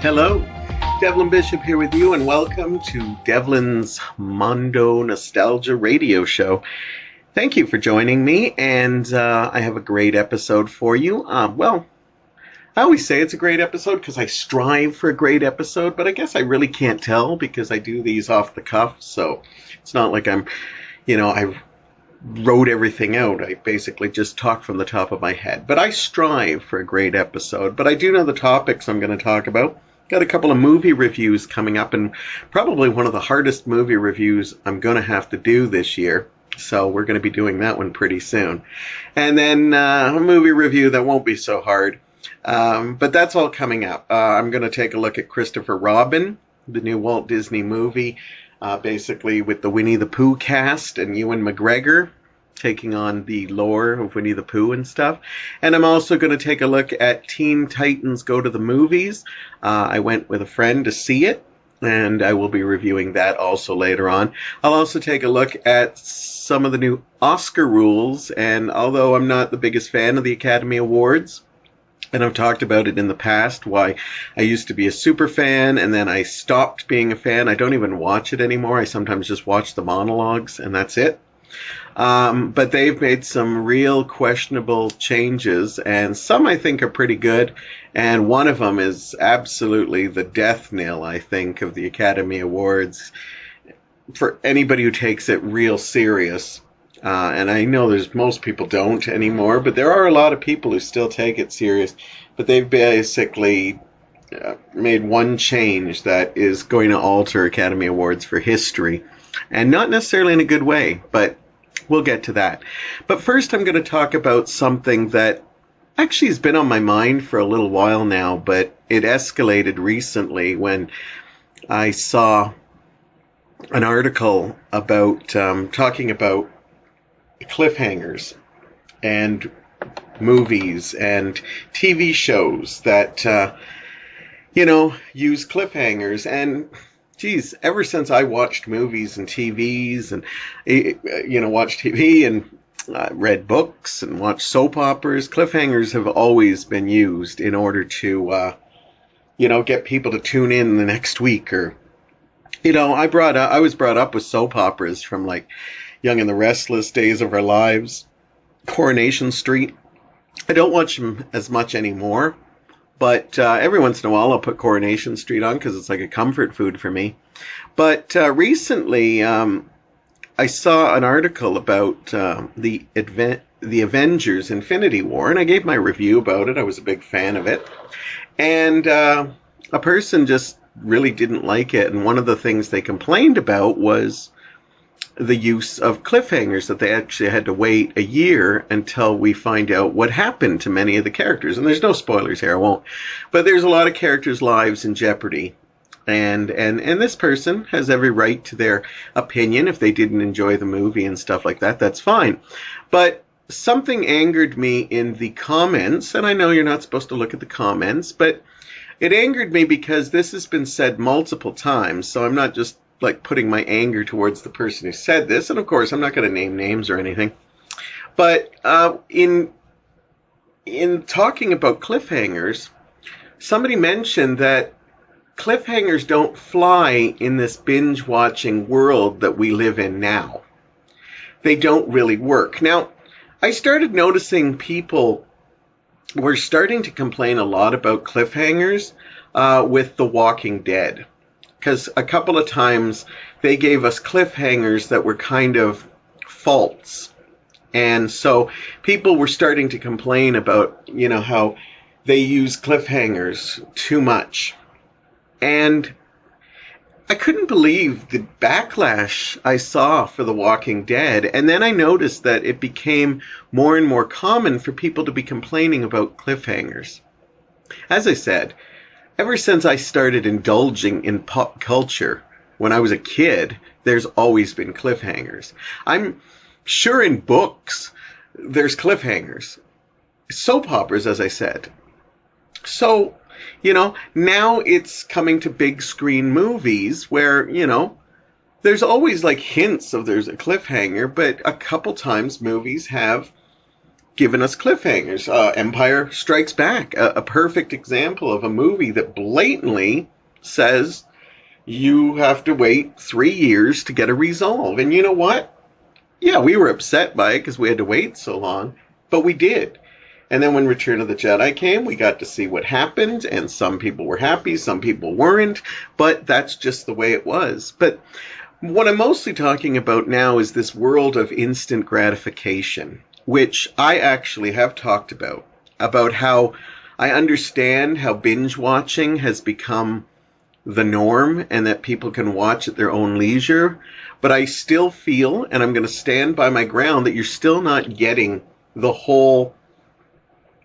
Hello, Devlin Bishop here with you, and welcome to Devlin's Mondo Nostalgia Radio Show. Thank you for joining me, and I have a great episode for you. I always say it's a great episode because I strive for a great episode, but I guess I really can't tell because I do these off the cuff, so it's not like I wrote everything out. I basically just talk from the top of my head. But I strive for a great episode, but I do know the topics I'm going to talk about. Got a couple of movie reviews coming up, and probably one of the hardest movie reviews I'm going to have to do this year. So we're going to be doing that one pretty soon. And then a movie review that won't be so hard. But that's all coming up. I'm going to take a look at Christopher Robin, the new Walt Disney movie, basically with the Winnie the Pooh cast and Ewan McGregor taking on the lore of Winnie the Pooh and stuff. And I'm also going to take a look at Teen Titans Go to the Movies. I went with a friend to see it, and I will be reviewing that also later on. I'll also take a look at some of the new Oscar rules, and although I'm not the biggest fan of the Academy Awards, and I've talked about it in the past, why I used to be a super fan, and then I stopped being a fan. I don't even watch it anymore. I sometimes just watch the monologues, and that's it. But they've made some real questionable changes, and some I think are pretty good, and one of them is absolutely the death knell, I think, of the Academy Awards for anybody who takes it real serious. And I know most people don't anymore, but there are a lot of people who still take it serious. But they've basically made one change that is going to alter Academy Awards for history, and not necessarily in a good way, but we'll get to that. But first I'm going to talk about something that actually has been on my mind for a little while now, but it escalated recently when I saw an article about talking about cliffhangers and movies and TV shows that, use cliffhangers. And geez, ever since I watched movies and TVs and, watched TV and read books and watched soap operas, cliffhangers have always been used in order to, get people to tune in the next week. Or, I was brought up with soap operas from like Young and the Restless, Days of Our Lives, Coronation Street. I don't watch them as much anymore, but every once in a while I'll put Coronation Street on because it's like a comfort food for me. But recently I saw an article about the Avengers Infinity War, and I gave my review about it. I was a big fan of it. And a person just really didn't like it, and one of the things they complained about was the use of cliffhangers, that they actually had to wait a year until we find out what happened to many of the characters. And there's no spoilers here, I won't. But there's a lot of characters' lives in jeopardy. And this person has every right to their opinion. If they didn't enjoy the movie and stuff like that, that's fine. But something angered me in the comments, and I know you're not supposed to look at the comments, but it angered me because this has been said multiple times, so I'm not just like putting my anger towards the person who said this, and of course I'm not going to name names or anything, but in talking about cliffhangers, somebody mentioned that cliffhangers don't fly in this binge watching world that we live in now. They don't really work. Now, I started noticing people were starting to complain a lot about cliffhangers with The Walking Dead. Because a couple of times they gave us cliffhangers that were kind of false. And so people were starting to complain about, how they use cliffhangers too much. And I couldn't believe the backlash I saw for The Walking Dead. And then I noticed that it became more and more common for people to be complaining about cliffhangers. As I said, ever since I started indulging in pop culture when I was a kid, there's always been cliffhangers. I'm sure in books there's cliffhangers. Soap operas, as I said. So, now it's coming to big screen movies where, there's always like hints of there's a cliffhanger, but a couple times movies have given us cliffhangers. Empire Strikes Back, a perfect example of a movie that blatantly says you have to wait 3 years to get a resolve. And you know what? Yeah, we were upset by it because we had to wait so long, but we did. And then when Return of the Jedi came, we got to see what happened, and some people were happy, some people weren't, but that's just the way it was. But what I'm mostly talking about now is this world of instant gratification, which I actually have talked about how I understand how binge watching has become the norm and that people can watch at their own leisure, but I still feel, and I'm going to stand by my ground, that you're still not getting the whole,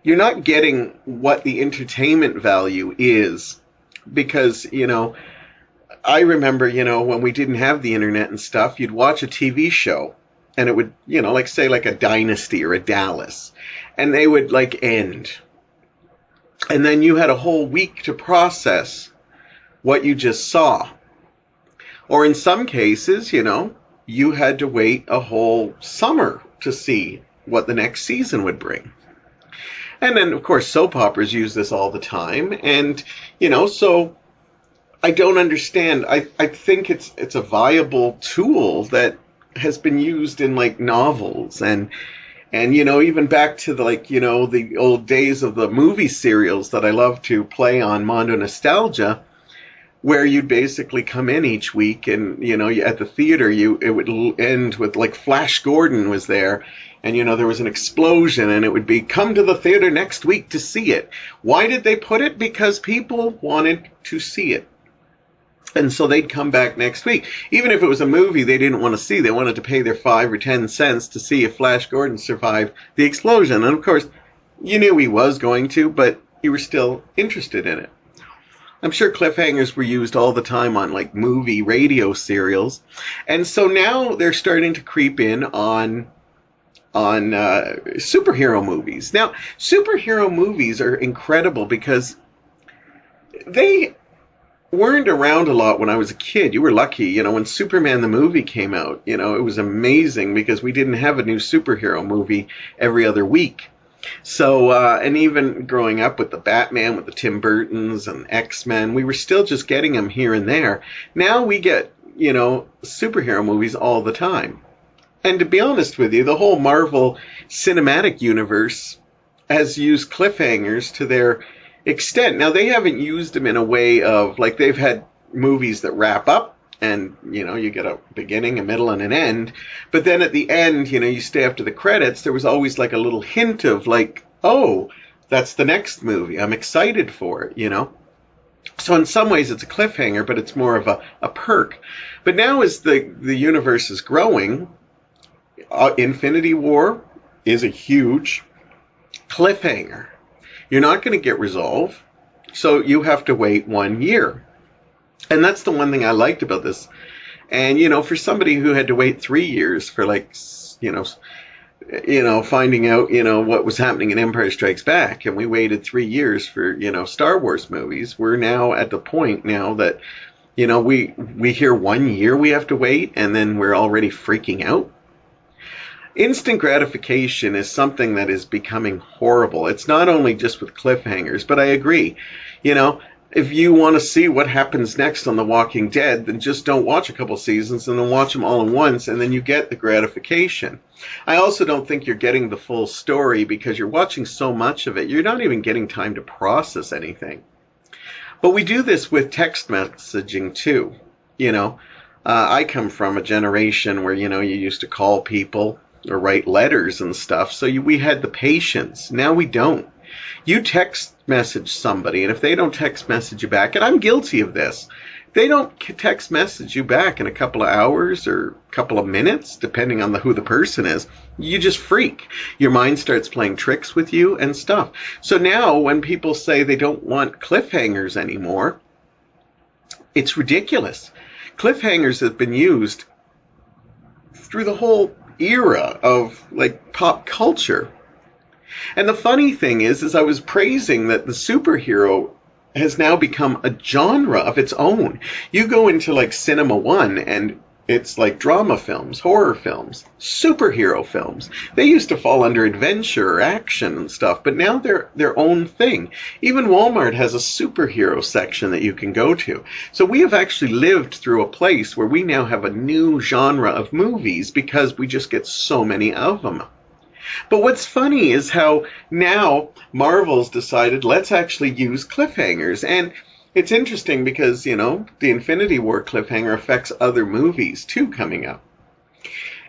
you're not getting what the entertainment value is, because, I remember, when we didn't have the internet and stuff, you'd watch a TV show and it would, like say like a Dynasty or a Dallas, and they would like end. And then you had a whole week to process what you just saw. Or in some cases, you had to wait a whole summer to see what the next season would bring. And then, of course, soap operas use this all the time. And, so I don't understand. I think it's a viable tool that has been used in like novels and even back to the old days of the movie serials that I love to play on Mondo Nostalgia, where you'd basically come in each week and at the theater it would end with like Flash Gordon was there, and there was an explosion, and it would be, come to the theater next week to see it. Why did they put it? Because people wanted to see it. And so they'd come back next week. Even if it was a movie they didn't want to see, they wanted to pay their 5 or 10 cents to see if Flash Gordon survived the explosion. And of course, you knew he was going to, but you were still interested in it. I'm sure cliffhangers were used all the time on like movie radio serials. And so now they're starting to creep in on superhero movies. Now, superhero movies are incredible because they weren't around a lot when I was a kid. You were lucky, when Superman the movie came out, it was amazing because we didn't have a new superhero movie every other week. So, and even growing up with the Batman, with the Tim Burtons and X-Men, we were still just getting them here and there. Now we get, superhero movies all the time. And to be honest with you, the whole Marvel cinematic universe has used cliffhangers to their extent. Now, they haven't used them in a way of, like, they've had movies that wrap up and, you get a beginning, a middle, and an end. But then at the end, you stay after the credits, there was always like a little hint of like, oh, that's the next movie. I'm excited for it, So in some ways it's a cliffhanger, but it's more of a perk. But now as the universe is growing, Infinity War is a huge cliffhanger. You're not going to get resolved, so you have to wait 1 year. And that's the one thing I liked about this. And, for somebody who had to wait 3 years for like, finding out, what was happening in Empire Strikes Back, and we waited 3 years for, Star Wars movies, we're now at the point now that, we hear 1 year we have to wait, and then we're already freaking out. Instant gratification is something that is becoming horrible. It's not only just with cliffhangers, but I agree. If you want to see what happens next on The Walking Dead, then just don't watch a couple seasons and then watch them all at once, and then you get the gratification. I also don't think you're getting the full story because you're watching so much of it. You're not even getting time to process anything. But we do this with text messaging too. I come from a generation where, you used to call people or write letters and stuff, so we had the patience. Now we don't. You text message somebody, and if they don't text message you back, and I'm guilty of this, if they don't text message you back in a couple of hours or a couple of minutes, depending on who the person is, you just freak. Your mind starts playing tricks with you and stuff. So now when people say they don't want cliffhangers anymore, it's ridiculous. Cliffhangers have been used through the whole era of like pop culture. And the funny thing is I was praising that the superhero has now become a genre of its own. You go into like Cinema One, and It's like drama films, horror films, superhero films. They used to fall under adventure or action and stuff, but now they're their own thing. Even Walmart has a superhero section that you can go to. So we have actually lived through a place where we now have a new genre of movies because we just get so many of them. But what's funny is how now Marvel's decided, let's actually use cliffhangers. And it's interesting because, you know, the Infinity War cliffhanger affects other movies too coming up.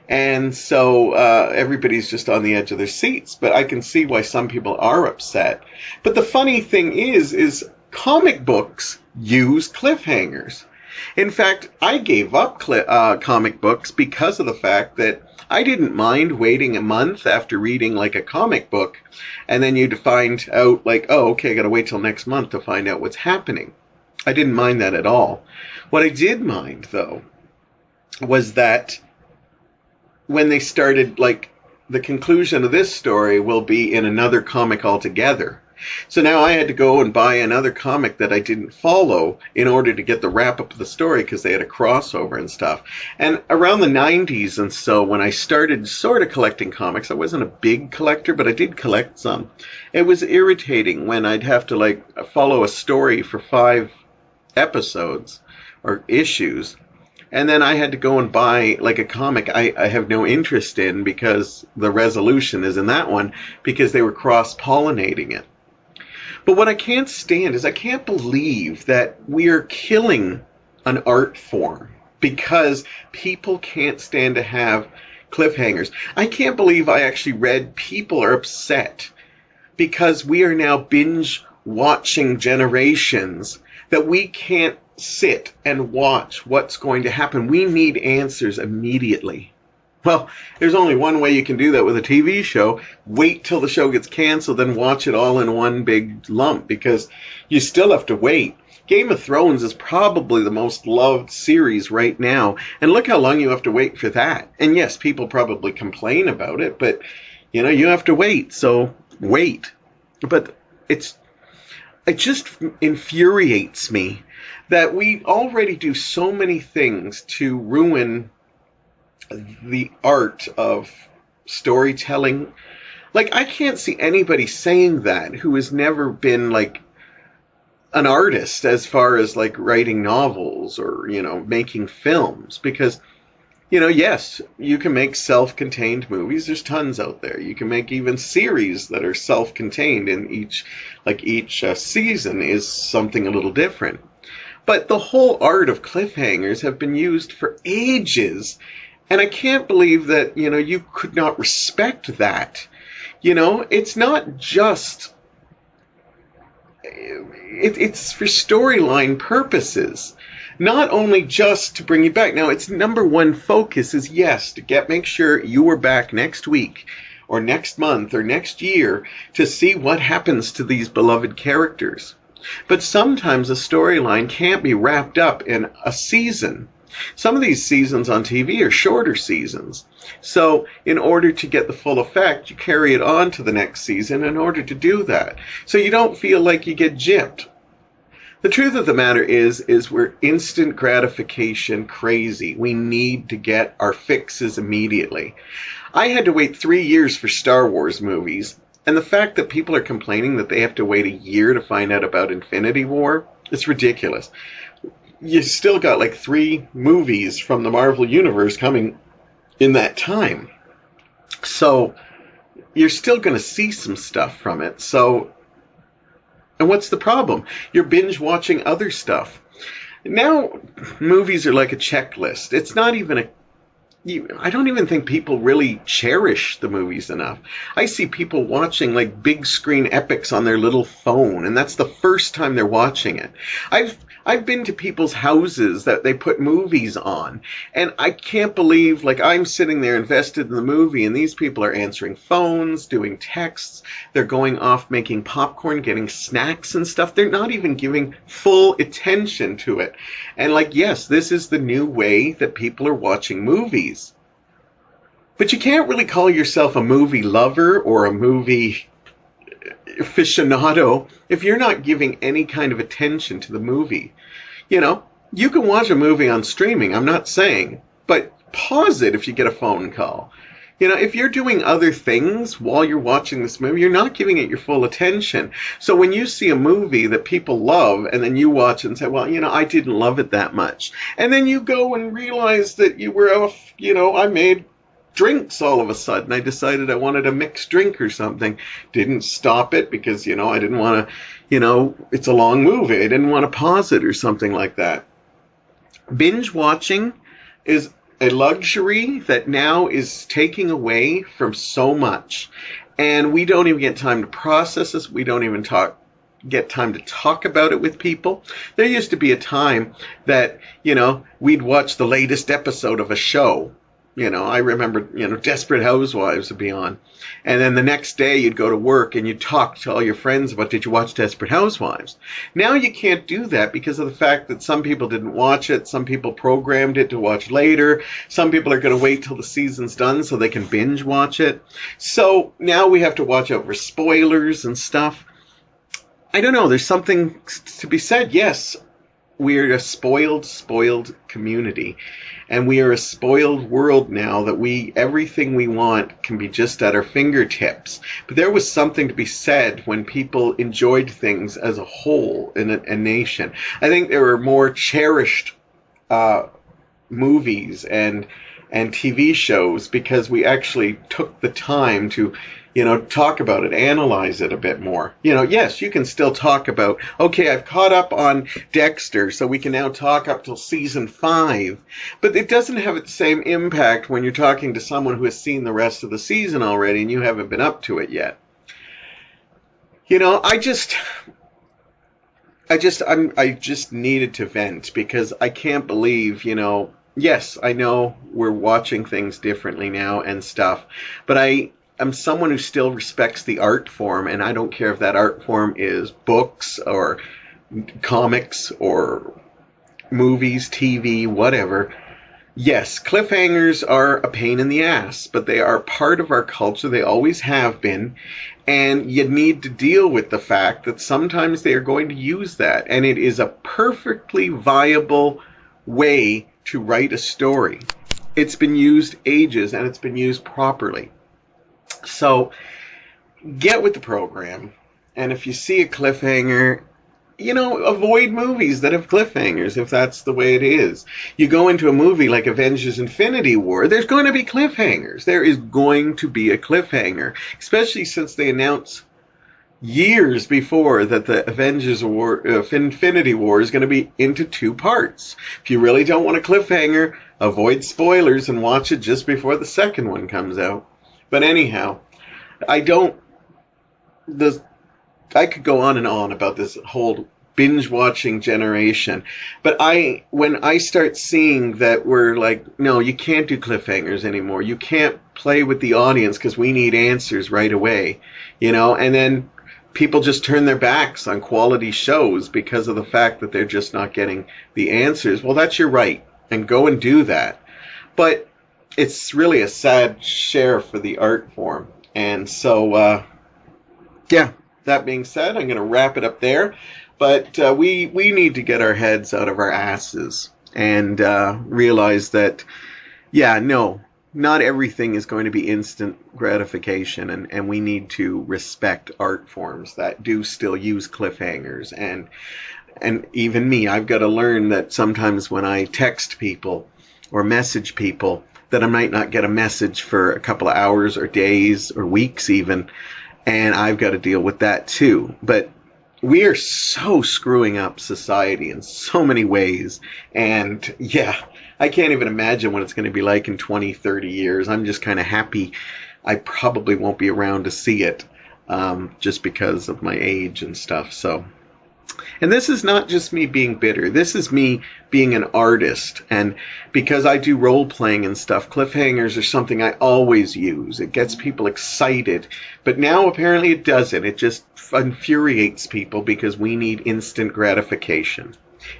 And so everybody's just on the edge of their seats. But I can see why some people are upset. But the funny thing is comic books use cliffhangers. In fact, I gave up comic books because of the fact that I didn't mind waiting a month after reading like a comic book, and then you'd find out like, oh, okay, I got to wait till next month to find out what's happening. I didn't mind that at all. What I did mind, though, was that when they started, like, the conclusion of this story will be in another comic altogether. So now I had to go and buy another comic that I didn't follow in order to get the wrap-up of the story because they had a crossover and stuff. And around the 90s and so, when I started sort of collecting comics, I wasn't a big collector, but I did collect some. It was irritating when I'd have to, like, follow a story for 5 episodes or issues, and then I had to go and buy, like, a comic I have no interest in because the resolution is in that one because they were cross-pollinating it. But what I can't stand is I can't believe that we are killing an art form because people can't stand to have cliffhangers. I can't believe I actually read people are upset because we are now binge watching generations that we can't sit and watch what's going to happen. We need answers immediately. Well, there's only one way you can do that with a TV show. Wait till the show gets canceled, then watch it all in one big lump, because you still have to wait. Game of Thrones is probably the most loved series right now, and look how long you have to wait for that. And yes, people probably complain about it, but, you know, you have to wait, so wait. But it just infuriates me that we already do so many things to ruin the art of storytelling. Like, I can't see anybody saying that who has never been, like, an artist as far as, like, writing novels or, you know, making films. Because, you know, yes, you can make self-contained movies. There's tons out there. You can make even series that are self-contained, and each season is something a little different. But the whole art of cliffhangers have been used for ages. And I can't believe that, you know, you could not respect that. You know, it's not just, it's for storyline purposes. Not only just to bring you back. Now, its number one focus is, yes, to make sure you are back next week or next month or next year to see what happens to these beloved characters. But sometimes a storyline can't be wrapped up in a season. Some of these seasons on TV are shorter seasons. So in order to get the full effect, you carry it on to the next season in order to do that. So you don't feel like you get gypped. The truth of the matter is we're instant gratification crazy. We need to get our fixes immediately. I had to wait 3 years for Star Wars movies. And the fact that people are complaining that they have to wait a year to find out about Infinity War, it's ridiculous. You still got like 3 movies from the Marvel Universe coming in that time. So you're still going to see some stuff from it. So, and what's the problem? You're binge watching other stuff. Now movies are like a checklist. It's not even I don't even think people really cherish the movies enough. I see people watching like big screen epics on their little phone, and that's the first time they're watching it. I've been to people's houses that they put movies on, and I can't believe, like, I'm sitting there invested in the movie, and these people are answering phones, doing texts, they're going off making popcorn, getting snacks and stuff. They're not even giving full attention to it. And, like, yes, this is the new way that people are watching movies. But you can't really call yourself a movie lover or a movie aficionado if you're not giving any kind of attention to the movie. You know, you can watch a movie on streaming, I'm not saying, but pause it if you get a phone call. You know, if you're doing other things while you're watching this movie, you're not giving it your full attention. So when you see a movie that people love and then you watch it and say, well, you know, I didn't love it that much. And then you go and realize that you were off, you know, I made drinks all of a sudden. I decided I wanted a mixed drink or something. Didn't stop it because, you know, I didn't want to, you know, it's a long movie. I didn't want to pause it or something like that. Binge watching is a luxury that now is taking away from so much. And we don't even get time to process this. We don't even get time to talk about it with people. There used to be a time that, you know, we'd watch the latest episode of a show. You know, I remember, you know, Desperate Housewives would be on. And then the next day you'd go to work and you'd talk to all your friends about, did you watch Desperate Housewives? Now you can't do that because of the fact that some people didn't watch it. Some people programmed it to watch later. Some people are going to wait till the season's done so they can binge watch it. So now we have to watch out for spoilers and stuff. I don't know. There's something to be said. Yes, we're a spoiled community. And we are a spoiled world now that everything we want can be just at our fingertips. But there was something to be said when people enjoyed things as a whole in a nation. I think there were more cherished movies and TV shows because we actually took the time to, you know, talk about it, analyze it a bit more. You know, yes, you can still talk about, okay, I've caught up on Dexter, so we can now talk up till season 5. But it doesn't have the same impact when you're talking to someone who has seen the rest of the season already and you haven't been up to it yet. You know, I just needed to vent because I can't believe, you know, yes, I know we're watching things differently now and stuff, but I'm someone who still respects the art form, and I don't care if that art form is books or comics or movies, TV, whatever. Yes, cliffhangers are a pain in the ass, but they are part of our culture. They always have been, and you need to deal with the fact that sometimes they are going to use that, and it is a perfectly viable way to write a story. It's been used ages, and it's been used properly. So get with the program, and if you see a cliffhanger, you know, avoid movies that have cliffhangers if that's the way it is. You go into a movie like Avengers Infinity War, there's going to be cliffhangers. There is going to be a cliffhanger, especially since they announced years before that the Avengers Infinity War is going to be into 2 parts. If you really don't want a cliffhanger, avoid spoilers and watch it just before the second one comes out. But anyhow, I could go on and on about this whole binge watching generation. But when I start seeing that we're like, no, you can't do cliffhangers anymore. You can't play with the audience because we need answers right away, you know, and then people just turn their backs on quality shows because of the fact that they're just not getting the answers. Well, that's your right, and go and do that. But it's really a sad share for the art form. And so, yeah, that being said, I'm going to wrap it up there. But we need to get our heads out of our asses and realize that, yeah, no, not everything is going to be instant gratification. And we need to respect art forms that do still use cliffhangers. And even me, I've got to learn that sometimes when I text people or message people, that I might not get a message for a couple of hours or days or weeks even, and I've got to deal with that too. But we are so screwing up society in so many ways, and yeah, I can't even imagine what it's going to be like in 20, 30 years. I'm just kind of happy I probably won't be around to see it, just because of my age and stuff. So, and this is not just me being bitter. This is me being an artist. And because I do role-playing and stuff, cliffhangers are something I always use. It gets people excited. But now apparently it doesn't. It just infuriates people because we need instant gratification.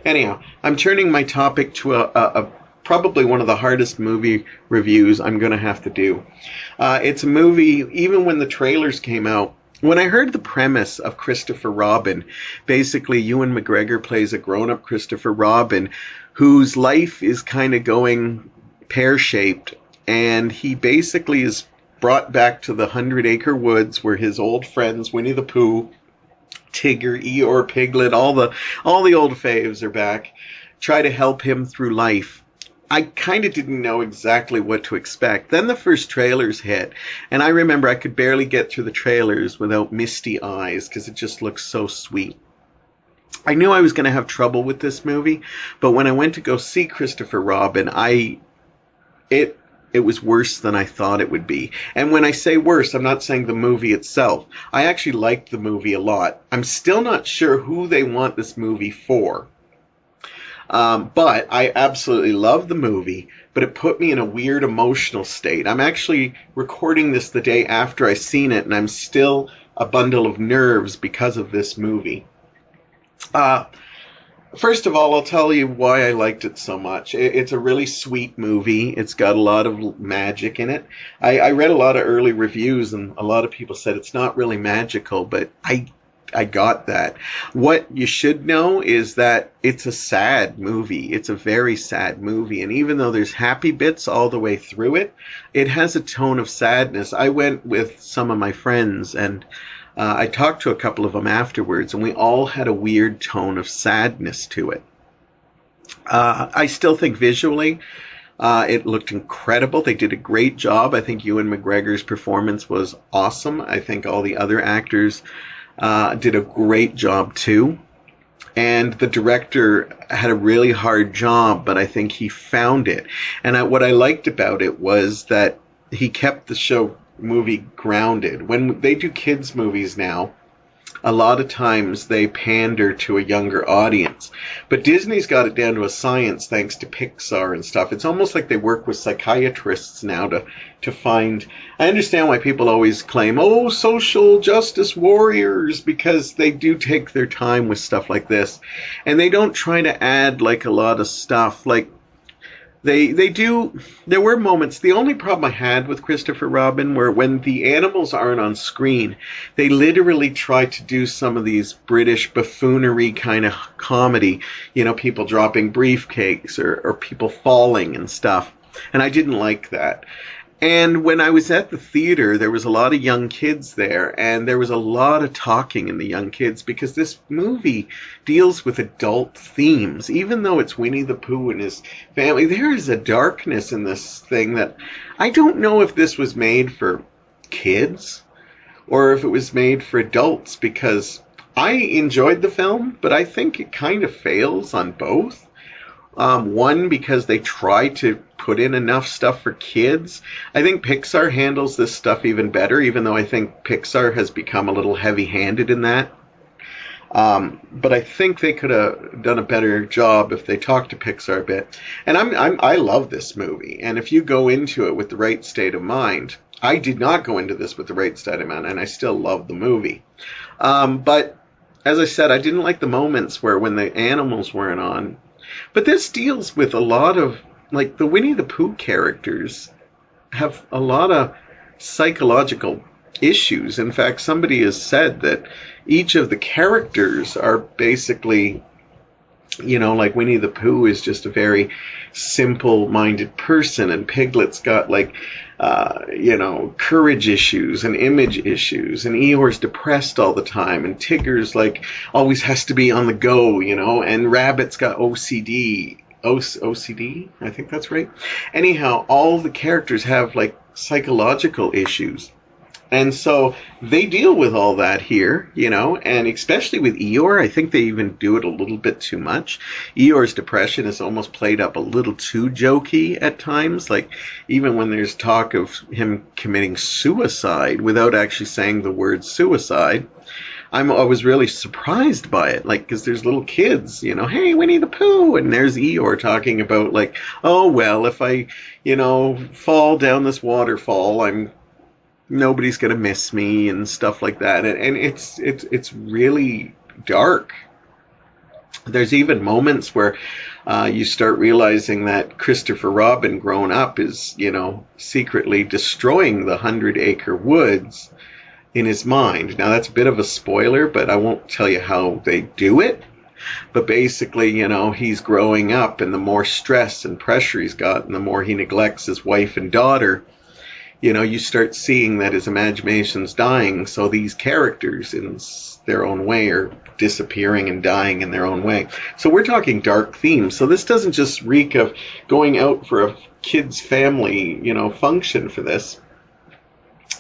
Anyhow, I'm turning my topic to a probably one of the hardest movie reviews I'm going to have to do. It's a movie, even when the trailers came out, when I heard the premise of Christopher Robin, basically Ewan McGregor plays a grown-up Christopher Robin whose life is kind of going pear-shaped, and he basically is brought back to the 100-acre woods where his old friends Winnie the Pooh, Tigger, Eeyore, Piglet, all the old faves are back, try to help him through life. I kind of didn't know exactly what to expect. Then the first trailers hit, and I remember I could barely get through the trailers without misty eyes because it just looked so sweet. I knew I was going to have trouble with this movie, but when I went to go see Christopher Robin, it was worse than I thought it would be. And when I say worse, I'm not saying the movie itself. I actually liked the movie a lot. I'm still not sure who they want this movie for. But I absolutely love the movie, but it put me in a weird emotional state. I'm actually recording this the day after I seen it, and I'm still a bundle of nerves because of this movie. First of all, I'll tell you why I liked it so much. It's a really sweet movie. It's got a lot of magic in it. I read a lot of early reviews, and a lot of people said it's not really magical, but I got that. What you should know is that it's a sad movie. It's a very sad movie. And even though there's happy bits all the way through it, it has a tone of sadness. I went with some of my friends, and I talked to a couple of them afterwards, and we all had a weird tone of sadness to it. I still think visually it looked incredible. They did a great job. I think Ewan McGregor's performance was awesome. I think all the other actors did a great job too. And the director had a really hard job, but I think he found it. And what I liked about it was that he kept the movie grounded. When they do kids movies now, a lot of times they pander to a younger audience. But Disney's got it down to a science thanks to Pixar and stuff. It's almost like they work with psychiatrists now to find... I understand why people always claim, oh, social justice warriors, because they do take their time with stuff like this. And they don't try to add like a lot of stuff. Like, They do. There were moments. The only problem I had with Christopher Robin were when the animals aren't on screen, they literally try to do some of these British buffoonery kind of comedy. You know, people dropping briefcakes or people falling and stuff. And I didn't like that. And when I was at the theater, there was a lot of young kids there, and there was a lot of talking in the young kids because this movie deals with adult themes. Even though it's Winnie the Pooh and his family, there is a darkness in this thing that I don't know if this was made for kids or if it was made for adults, because I enjoyed the film, but I think it kind of fails on both. One, because they try to put in enough stuff for kids. I think Pixar handles this stuff even better, even though I think Pixar has become a little heavy-handed in that. But I think they could have done a better job if they talked to Pixar a bit. And I love this movie. And if you go into it with the right state of mind, I did not go into this with the right state of mind, and I still love the movie. But as I said, I didn't like the moments when the animals weren't on. But this deals with a lot of, like, the Winnie the Pooh characters have a lot of psychological issues. In fact, somebody has said that each of the characters are basically, you know, like Winnie the Pooh is just a very simple-minded person, and Piglet's got, like, you know, courage issues and image issues, and Eeyore's depressed all the time, and Tigger's, like, always has to be on the go, you know, and Rabbit's got OCD. OCD? I think that's right. Anyhow, all the characters have, like, psychological issues. And so they deal with all that here, you know, and especially with Eeyore, I think they even do it a little bit too much. Eeyore's depression is almost played up a little too jokey at times, like even when there's talk of him committing suicide without actually saying the word suicide. I was really surprised by it, like, because there's little kids, you know, hey, Winnie the Pooh, and there's Eeyore talking about, like, oh, well, if I, you know, fall down this waterfall, nobody's gonna miss me and stuff like that, and it's really dark. There's even moments where you start realizing that Christopher Robin, grown up, is, you know, secretly destroying the 100-acre woods in his mind. Now that's a bit of a spoiler, but I won't tell you how they do it. But basically, he's growing up, and the more stress and pressure he's got, and the more he neglects his wife and daughter, you start seeing that his imagination's dying. So these characters, in their own way, are disappearing and dying in their own way. So we're talking dark themes. So this doesn't just reek of going out for a kid's family, function for this.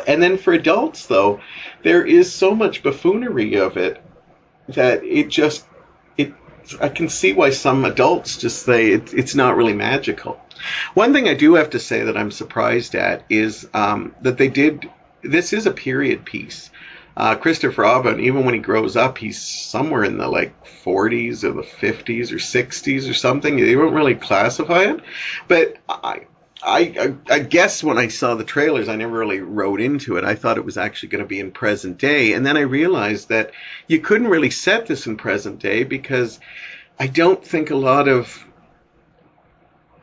And then for adults, though, there is so much buffoonery of it that I can see why some adults just say it's not really magical. One thing I do have to say that I'm surprised at is that this is a period piece. Christopher Robin, even when he grows up, he's somewhere in the 40s or the 50s or 60s or something. They don't really classify it. But I guess when I saw the trailers, I never really wrote into it. I thought it was actually going to be in present day. And then I realized that you couldn't really set this in present day because I don't think a lot of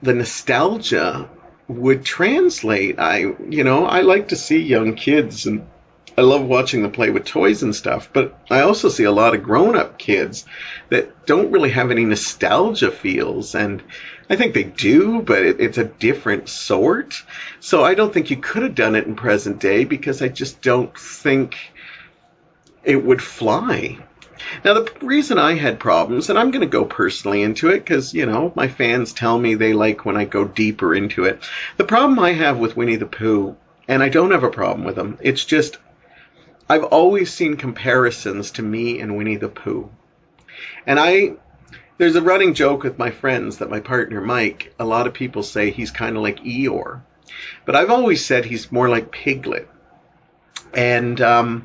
the nostalgia would translate. I like to see young kids, and I love watching them play with toys and stuff, but I also see a lot of grown-up kids that don't really have any nostalgia feels, and I think they do, but it's a different sort. So I don't think you could have done it in present day because I just don't think it would fly. Now, the reason I had problems, and I'm going to go personally into it because, my fans tell me they like when I go deeper into it. The problem I have with Winnie the Pooh, and I don't have a problem with him, it's just I've always seen comparisons to me and Winnie the Pooh. And there's a running joke with my friends that my partner Mike, a lot of people say he's kind of like Eeyore. But I've always said he's more like Piglet. And I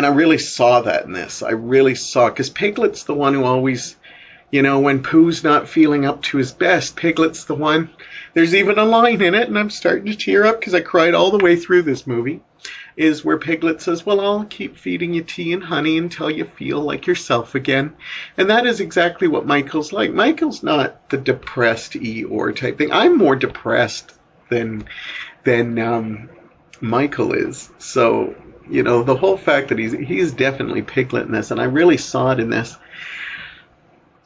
really saw that in this. I really saw, because Piglet's the one who always, when Pooh's not feeling up to his best, Piglet's the one. There's even a line in it, and I'm starting to tear up because I cried all the way through this movie, is where Piglet says, well, I'll keep feeding you tea and honey until you feel like yourself again. And that is exactly what Michael's like. Michael's not the depressed Eeyore type thing. I'm more depressed than Michael is. So, the whole fact that he's definitely Piglet in this, and I really saw it in this.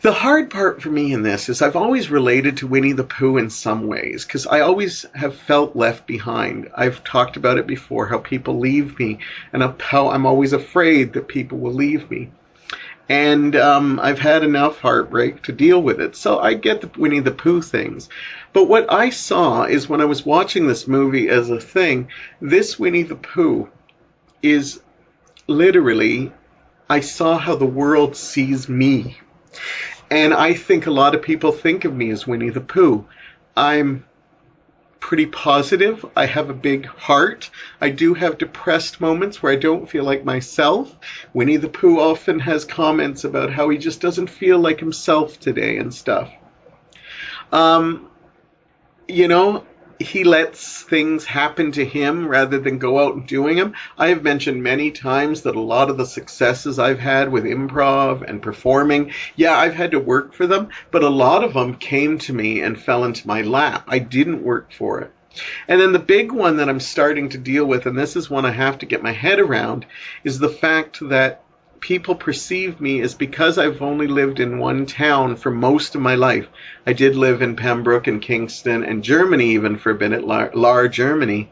The hard part for me in this is I've always related to Winnie the Pooh in some ways, because I always have felt left behind. I've talked about it before, how people leave me, and how I'm always afraid that people will leave me. And I've had enough heartbreak to deal with it. So I get the Winnie the Pooh things. But what I saw is when I was watching this movie as a thing, this Winnie the Pooh is literally, I saw how the world sees me. And I think a lot of people think of me as Winnie the Pooh. I'm pretty positive. I have a big heart. I do have depressed moments where I don't feel like myself. Winnie the Pooh often has comments about how he just doesn't feel like himself today and stuff. He lets things happen to him rather than go out and doing them. I have mentioned many times that a lot of the successes I've had with improv and performing, yeah, I've had to work for them, but a lot of them came to me and fell into my lap. I didn't work for it. And then the big one that I'm starting to deal with, and this is one I have to get my head around, is the fact that people perceive me as, because I've only lived in one town for most of my life. I did live in Pembroke and Kingston and Germany even for a bit, at Lahr, Germany.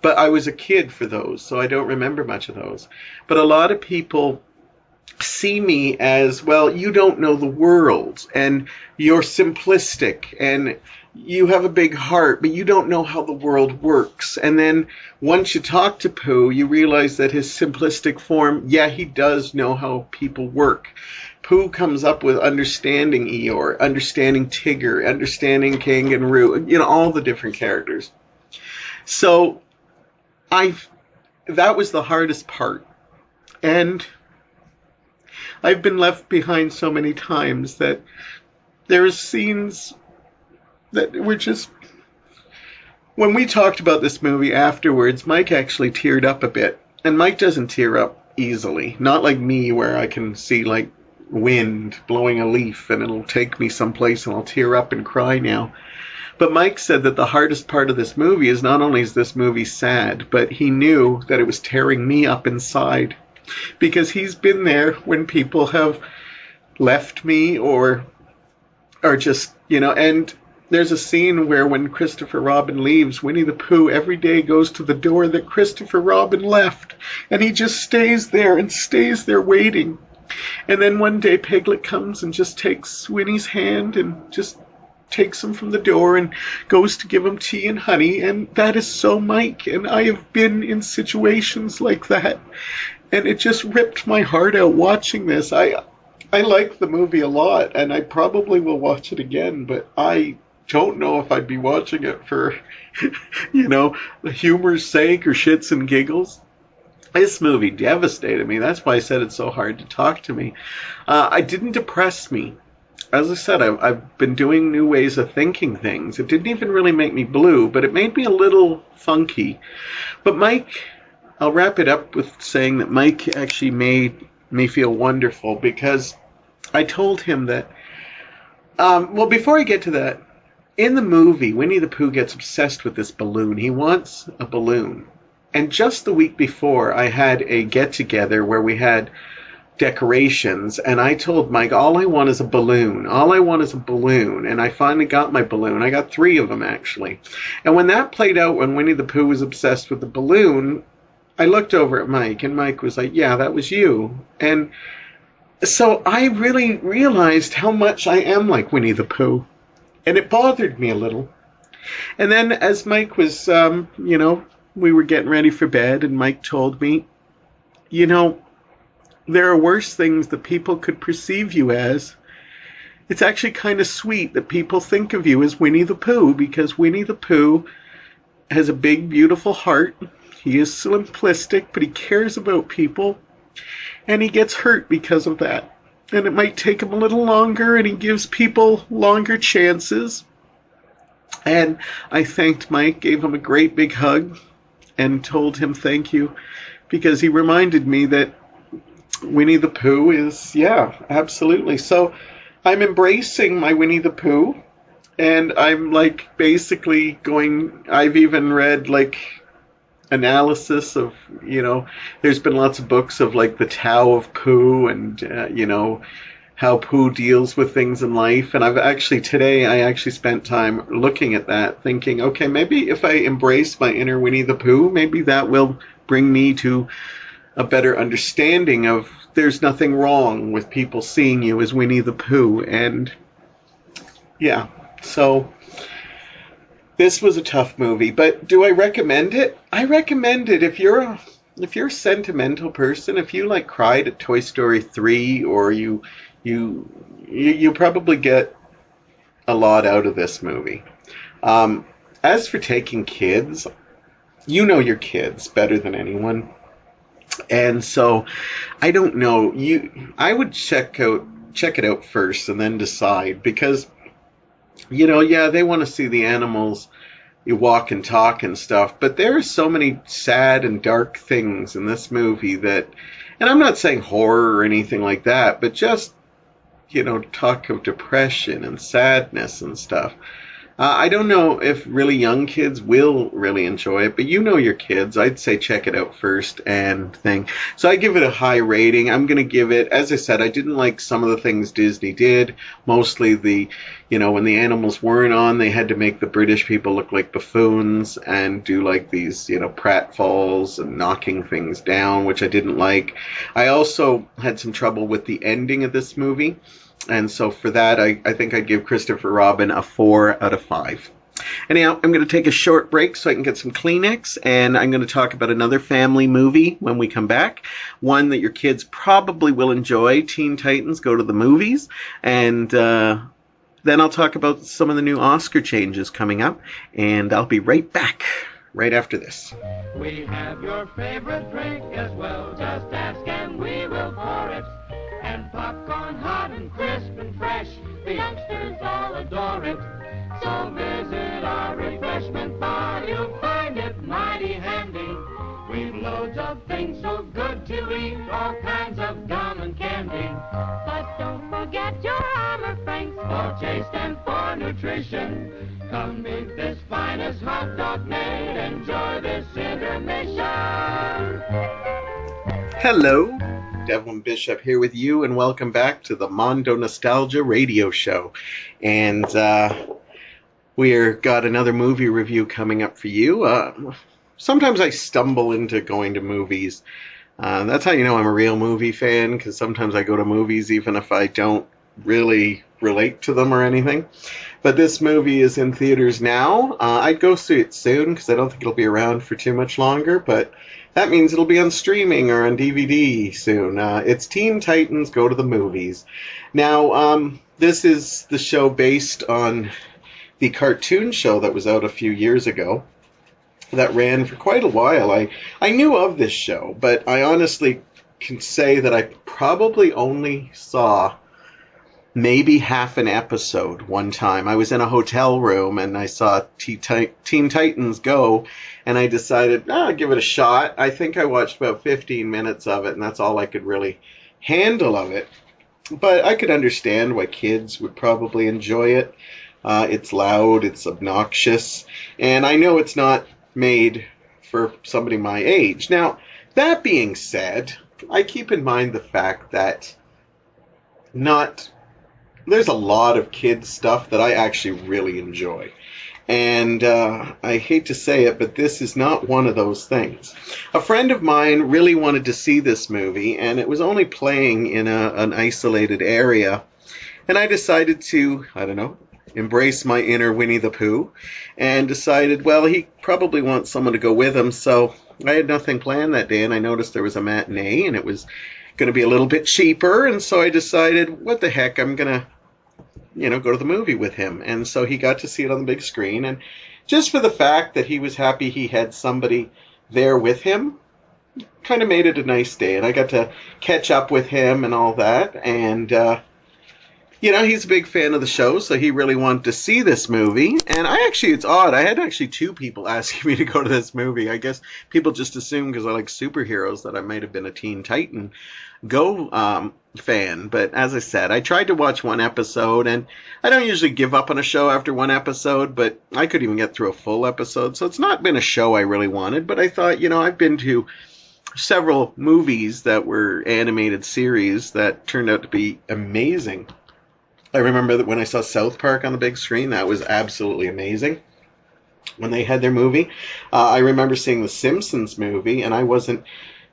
But I was a kid for those, so I don't remember much of those. But a lot of people see me as, well, you don't know the world, and you're simplistic, and you have a big heart, but you don't know how the world works. And then once you talk to Pooh, you realize that his simplistic form, yeah, he does know how people work. Pooh comes up with understanding Eeyore, understanding Tigger, understanding Kangaroo, all the different characters. So that was the hardest part. And I've been left behind so many times that there's scenes that were just... When we talked about this movie afterwards, Mike actually teared up a bit. And Mike doesn't tear up easily. Not like me, where I can see like wind blowing a leaf and it'll take me someplace and I'll tear up and cry now. But Mike said that the hardest part of this movie is not only is this movie sad, but he knew that it was tearing me up inside. because he's been there when people have left me or just, and there's a scene where when Christopher Robin leaves, Winnie the Pooh every day goes to the door that Christopher Robin left, and he just stays there and stays there waiting. And then one day Piglet comes and just takes Winnie's hand and just takes him from the door and goes to give him tea and honey, and that is so Mike, and I have been in situations like that, and it just ripped my heart out watching this. I like the movie a lot, and I probably will watch it again, but I don't know if I'd be watching it for, the humor's sake or shits and giggles. This movie devastated me. That's why I said it's so hard to talk to me. It didn't depress me. As I said, I've been doing new ways of thinking things. It didn't even really make me blue, but it made me a little funky. But Mike, I'll wrap it up with saying that Mike actually made me feel wonderful, because I told him that, before I get to that, in the movie, Winnie the Pooh gets obsessed with this balloon. He wants a balloon. And just the week before, I had a get-together where we had decorations, and I told Mike, all I want is a balloon. All I want is a balloon. And I finally got my balloon. I got 3 of them, actually. And when that played out, when Winnie the Pooh was obsessed with the balloon, I looked over at Mike, and Mike was like, yeah, that was you. And so I really realized how much I am like Winnie the Pooh. And it bothered me a little. And then as Mike was, we were getting ready for bed, and Mike told me, there are worse things that people could perceive you as. It's actually kind of sweet that people think of you as Winnie the Pooh, because Winnie the Pooh has a big, beautiful heart. He is simplistic, but he cares about people, and he gets hurt because of that. And it might take him a little longer, and he gives people longer chances. And I thanked Mike, gave him a great big hug, and told him thank you, because he reminded me that Winnie the Pooh is, absolutely. So I'm embracing my Winnie the Pooh, and I'm basically I've even read analysis of, there's been lots of books of the Tao of Pooh, and, how Pooh deals with things in life. And today I spent time looking at that, thinking, okay, maybe if I embrace my inner Winnie the Pooh, maybe that will bring me to a better understanding of there's nothing wrong with people seeing you as Winnie the Pooh. And so this was a tough movie, but do I recommend it? I recommend it if you're a sentimental person. If you cried at Toy Story 3, or you probably get a lot out of this movie. As for taking kids, your kids better than anyone. And so I don't know. I would check it out first and then decide, because they want to see the animals you walk and talk and stuff, but there are so many sad and dark things in this movie that, and I'm not saying horror or anything like that, but just talk of depression and sadness and stuff. I don't know if really young kids will really enjoy it, but your kids. I'd say check it out first and thing. So I give it a high rating. I'm going to give it, as I said, I didn't like some of the things Disney did. Mostly when the animals weren't on, they had to make the British people look like buffoons and do these, pratfalls and knocking things down, which I didn't like. I also had some trouble with the ending of this movie. And so for that, I think I'd give Christopher Robin a 4 out of 5. Anyhow, I'm going to take a short break so I can get some Kleenex, and I'm going to talk about another family movie when we come back. One that your kids probably will enjoy, Teen Titans Go to the Movies. And then I'll talk about some of the new Oscar changes coming up, and I'll be right back right after this. We have your favorite drink as well, just ask and we will pour it. And popcorn hot and crisp and fresh, the youngsters all adore it. So visit our refreshment bar, you'll find it mighty handy. We've loads of things so good to eat, all kinds of gum and candy. But don't forget your armor franks for taste and for nutrition. Come meet this finest hot dog made, enjoy this intermission. Hello, Devlin Bishop here with you, and welcome back to the Mondo Nostalgia Radio Show. And we've got another movie review coming up for you. Sometimes I stumble into going to movies. That's how you know I'm a real movie fan, because sometimes I go to movies even if I don't really relate to them or anything. But this movie is in theaters now. I'd go see it soon, because I don't think it'll be around for too much longer, but that means it'll be on streaming or on DVD soon. It's Teen Titans Go to the Movies. Now, this is the show based on the cartoon show that was out a few years ago that ran for quite a while. I knew of this show, but I honestly can say that I probably only saw maybe half an episode one time. I was in a hotel room and I saw Teen Titans Go, and I decided, I'll give it a shot. I think I watched about 15 minutes of it, and that's all I could really handle of it. But I could understand why kids would probably enjoy it. It's loud, it's obnoxious, and I know it's not made for somebody my age. Now, that being said, I keep in mind the fact that there's a lot of kids stuff that I actually really enjoy. And I hate to say it, but this is not one of those things. A friend of mine really wanted to see this movie, and it was only playing in an isolated area. And I decided to, embrace my inner Winnie the Pooh, and decided, well, he probably wants someone to go with him. So I had nothing planned that day, and I noticed there was a matinee, and it was going to be a little bit cheaper. And so I decided, what the heck, I'm going to go to the movie with him. And so he got to see it on the big screen. And just for the fact that he was happy he had somebody there with him, kind of made it a nice day. And I got to catch up with him and all that. And, he's a big fan of the show, so he really wanted to see this movie. And it's odd. I had actually two people asking me to go to this movie. I guess people just assume because I like superheroes that I might have been a Teen Titan Go fan. But as I said, I tried to watch one episode, and I don't usually give up on a show after one episode, but I couldn't even get through a full episode. So it's not been a show I really wanted, but I thought, I've been to several movies that were animated series that turned out to be amazing. I remember that when I saw South Park on the big screen, that was absolutely amazing when they had their movie. I remember seeing the Simpsons movie, and I wasn't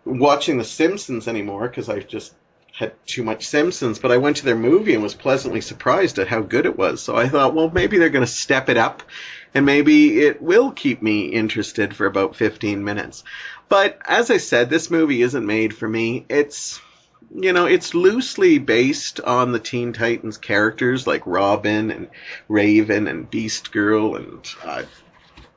watching the Simpsons anymore because I just had too much Simpsons, but I went to their movie and was pleasantly surprised at how good it was. So I thought, well, maybe they're going to step it up, and maybe it will keep me interested for about 15 minutes. But as I said, this movie isn't made for me. It's loosely based on the Teen Titans characters like Robin and Raven and Beast Girl and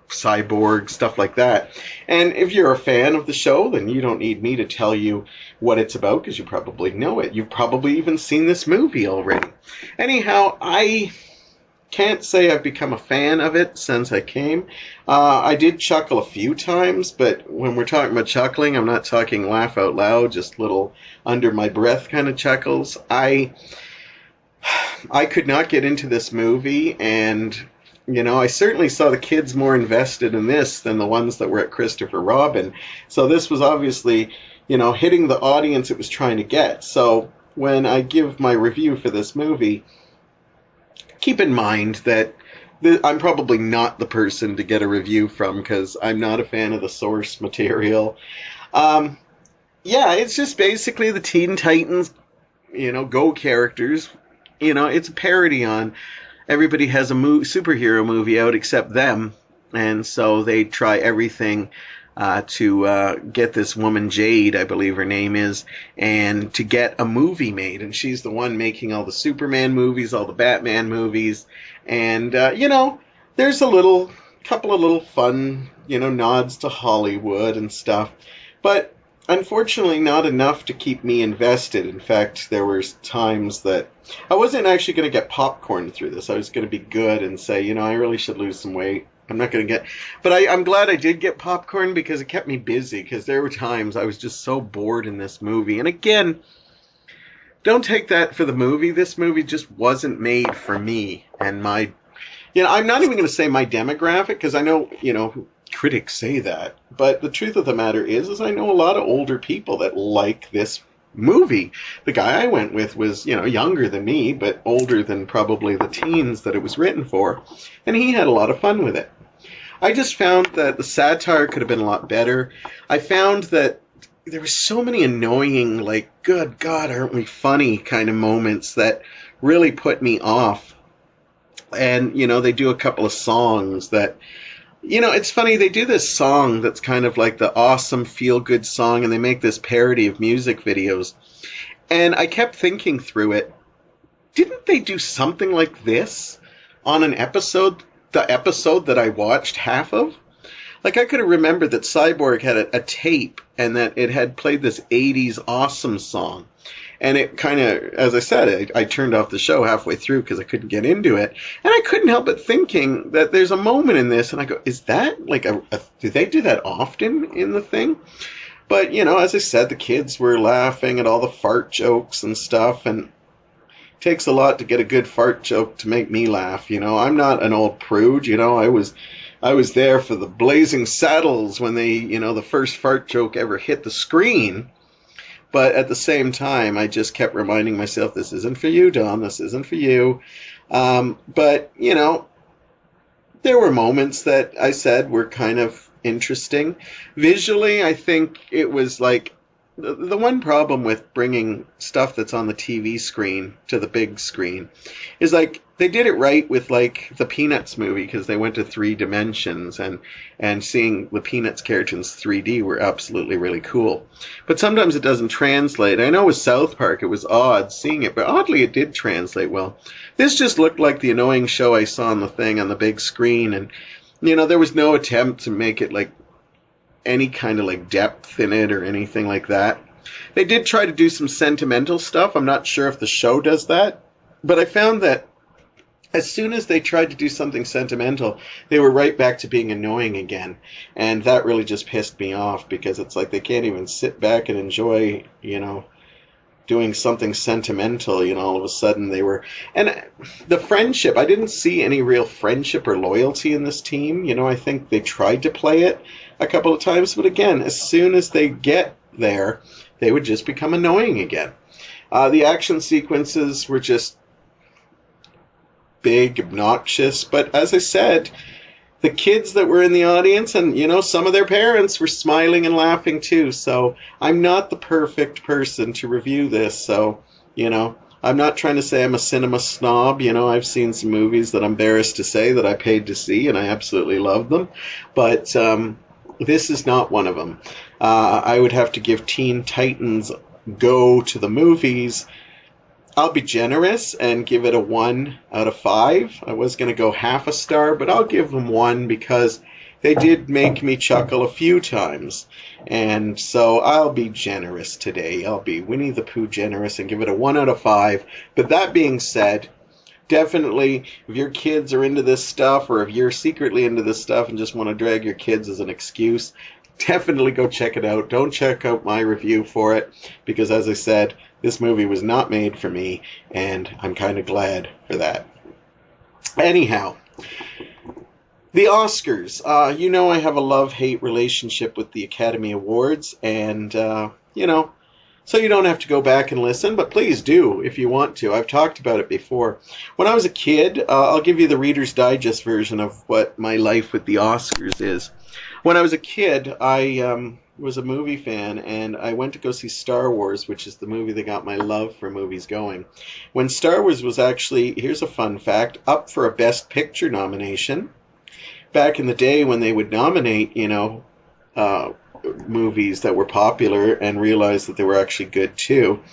Cyborg, stuff like that. And if you're a fan of the show, then you don't need me to tell you what it's about, because you probably know it. You've probably even seen this movie already. Anyhow, I can't say I've become a fan of it since I came. I did chuckle a few times, but when we're talking about chuckling, I'm not talking laugh out loud, just little under my breath kind of chuckles. I could not get into this movie, and I certainly saw the kids more invested in this than the ones that were at Christopher Robin. So this was obviously, hitting the audience it was trying to get. So when I give my review for this movie, keep in mind that I'm probably not the person to get a review from, because I'm not a fan of the source material. It's just basically the Teen Titans, Go characters. It's a parody on everybody has a superhero movie out except them, and so they try everything to get this woman, Jade, I believe her name is, and to get a movie made. And she's the one making all the Superman movies, all the Batman movies. And, there's a couple of little fun, nods to Hollywood and stuff. But unfortunately, not enough to keep me invested. In fact, there were times that I wasn't actually going to get popcorn through this. I was going to be good and say, I really should lose some weight. I'm not going to get... But I'm glad I did get popcorn, because it kept me busy, because there were times I was just so bored in this movie. And again, don't take that for the movie. This movie just wasn't made for me and my... I'm not even going to say my demographic, because I know, critics say that, but the truth of the matter is I know a lot of older people that like this movie. The guy I went with was, younger than me, but older than probably the teens that it was written for, and he had a lot of fun with it. I just found that the satire could have been a lot better. I found that there were so many annoying, like, good God, aren't we funny kind of moments that really put me off. And, they do a couple of songs that, it's funny, they do this song that's kind of like the awesome feel-good song, and they make this parody of music videos. And I kept thinking through it, didn't they do something like this on an episode, the episode that I watched half of? Like, I could have remembered that Cyborg had a tape, and that it had played this 80s awesome song. And it kind of, as I said, I turned off the show halfway through because I couldn't get into it. And I couldn't help but thinking that there's a moment in this, and I go, is that like do they do that often in the thing? But, as I said, the kids were laughing at all the fart jokes and stuff, and it takes a lot to get a good fart joke to make me laugh. I'm not an old prude. I was there for the Blazing Saddles when they, the first fart joke ever hit the screen. But at the same time, I just kept reminding myself, this isn't for you, Don, this isn't for you. But, there were moments that I said were kind of interesting. Visually, I think it was like, the one problem with bringing stuff that's on the TV screen to the big screen is like, they did it right with like the Peanuts movie because they went to 3 dimensions, and seeing the Peanuts characters 3D were absolutely really cool. But sometimes it doesn't translate. I know with South Park it was odd seeing it, but oddly it did translate well. This just looked like the annoying show I saw on the thing on the big screen, and there was no attempt to make it like any kind of like depth in it or anything like that. They did try to do some sentimental stuff. I'm not sure if the show does that, but I found that as soon as they tried to do something sentimental, they were right back to being annoying again. And that really just pissed me off because it's like they can't even sit back and enjoy, doing something sentimental. All of a sudden they were... And the friendship, I didn't see any real friendship or loyalty in this team. I think they tried to play it a couple of times, but again, as soon as they get there, they would just become annoying again. The action sequences were just big, obnoxious, but as I said, the kids that were in the audience and, some of their parents were smiling and laughing too, so I'm not the perfect person to review this, so, I'm not trying to say I'm a cinema snob. I've seen some movies that I'm embarrassed to say that I paid to see, and I absolutely love them, but this is not one of them. I would have to give Teen Titans Go to the movies. I'll be generous and give it a 1 out of 5. I was going to go half a star, but I'll give them 1 because they did make me chuckle a few times. And so I'll be generous today. I'll be Winnie the Pooh generous and give it a 1 out of 5. But that being said, definitely, if your kids are into this stuff, or if you're secretly into this stuff and just want to drag your kids as an excuse, definitely go check it out. Don't check out my review for it, because as I said, this movie was not made for me, and I'm kind of glad for that. Anyhow, the Oscars. I have a love-hate relationship with the Academy Awards, and, so you don't have to go back and listen, but please do if you want to. I've talked about it before. When I was a kid, I'll give you the Reader's Digest version of what my life with the Oscars is. When I was a kid, I was a movie fan, and I went to go see Star Wars, which is the movie that got my love for movies going. When Star Wars was actually, here's a fun fact, up for a Best Picture nomination. Back in the day when they would nominate, movies that were popular and realized that they were actually good too.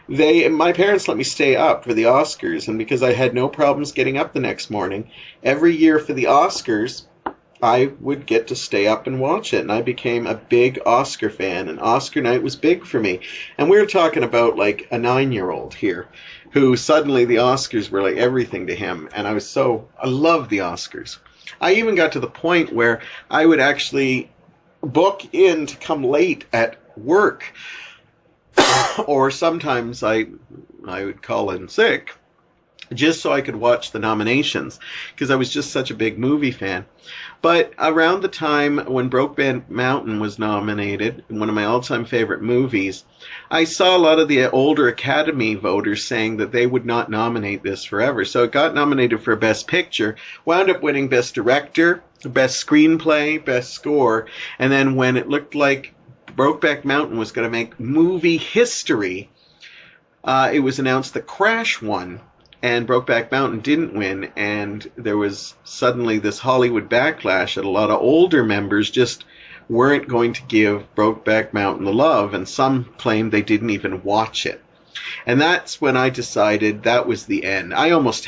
My parents let me stay up for the Oscars, and because I had no problems getting up the next morning, every year for the Oscars, I would get to stay up and watch it, and I became a big Oscar fan, and Oscar night was big for me. And we were talking about like a 9-year-old here, who suddenly the Oscars were like everything to him, and I love the Oscars. I even got to the point where I would actually book in to come late at work, or sometimes I would call in sick just so I could watch the nominations because I was just such a big movie fan. But around the time when Brokeback Mountain was nominated, one of my all-time favorite movies, I saw a lot of the older Academy voters saying that they would not nominate this forever. So it got nominated for Best Picture, wound up winning Best Director, Best Screenplay, Best Score, and then when it looked like Brokeback Mountain was going to make movie history, it was announced that Crash won. And Brokeback Mountain didn't win, and there was suddenly this Hollywood backlash that a lot of older members just weren't going to give Brokeback Mountain the love, and some claimed they didn't even watch it. And that's when I decided that was the end. I almost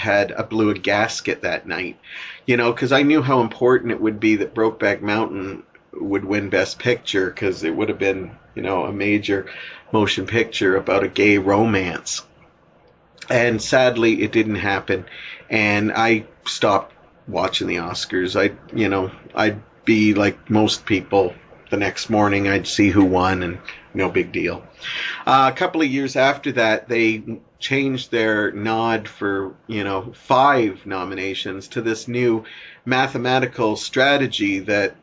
blew a gasket that night, because I knew how important it would be that Brokeback Mountain would win Best Picture, because it would have been, a major motion picture about a gay romance. And sadly, it didn't happen, and I stopped watching the Oscars. I'd be like most people. The next morning, I'd see who won, and no big deal. A couple of years after that, they changed their nod for 5 nominations to this new mathematical strategy that